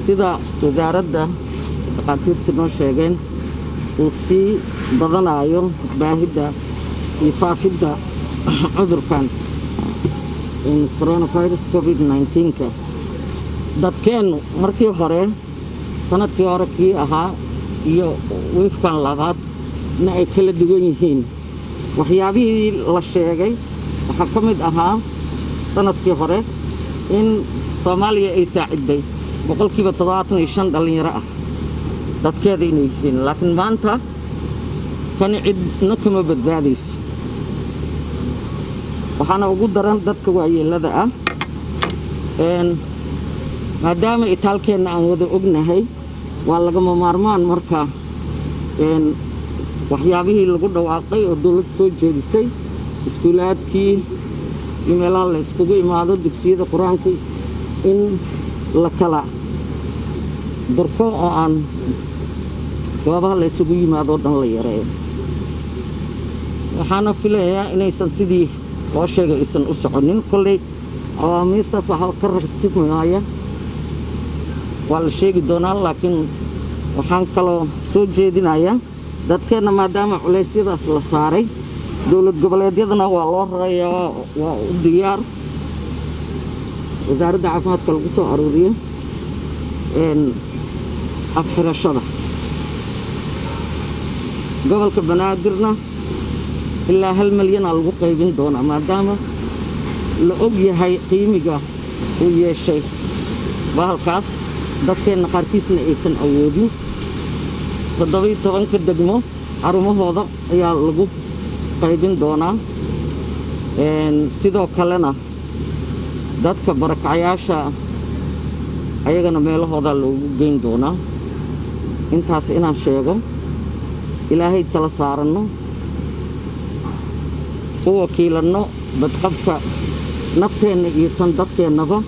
sida wasaaradda dhaqaatiirta noo sheegeen uu sii badanayo baahida iyo faafidda cudurkan coronavirus COVID-19 dadkeenu markii hore sanadkii hore kii ahaa iyo wiifkan labaad na ay kala duwan yihiin waxyaabihii la sheegay waxaa ka mid ahaa sanadkii hore in Soomaaliya ay saaciday boqolkiiba 75 dhalinyaro ah dadkeeda inay yihiin laakiin maanta kan cidna kama badbaadayso waxaana ugu daran dadka waayeelada ah maadaama itaalkeena aan wada ognahay waa lagama maarmaan marka waxyaabihii lagu dhawaaqay oo dawladda soo jeedisay iskuulaadkii iyo meelaha la iskugu imaado dugsiyada quraanka in la kala darko oo aan goobaha la isugu yimaado dhan la yareeyo waxaana filayaa inaysan sidii loo sheegay aysan u soconin kolley awaamiirtaas waxaa ka ratibmaya waa la sheegi doonaa laakiin waxaan kaloo soo jeedinayaa dadkeena maadaama culeysyadaas la saaray dowlad goboleedyadana waa loo rarayaa waa u diyaar wasaaradda caafimaadka lagu soo aruuriyo afxirashada gobolka banaadirna ilaa 1 milyan lagu qaybin doonaa maadaama la og yahay qiimiga uu yeeshay bahalkaas dadkeena qaarkiisna aysan awoodin 17 degmo xarumahooda ayaa lagu qaybin doonaa sidoo kalena dadka barakacayaasha ayagana meelahooda loogu geyn doonaa intaas inaan sheego ilaahay tala saarano u wakiilano badqabka nafteena iyo tan dadkeenaba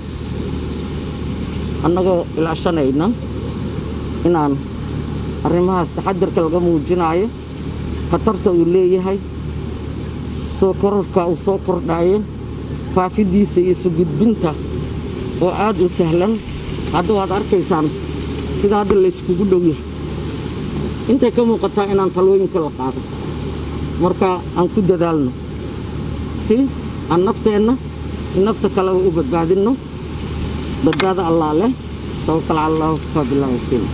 annagoo ilaashanayna inaan arrimahaas taxadarka laga muujinayo khatarta uu leeyahay soo kororka uu soo kordhayo faafidiisa iyo soo gudbinta oo aad u sahlan hadda waad arkaysaan sida hadda la iskugu dhow yahay intay ka muuqataa inaan talooyinka la qaado marka aan ku dadaalno si aan nafteenna nafta kale u badbaadino badbaada Allah leh tawakkal ala Allah wa billahi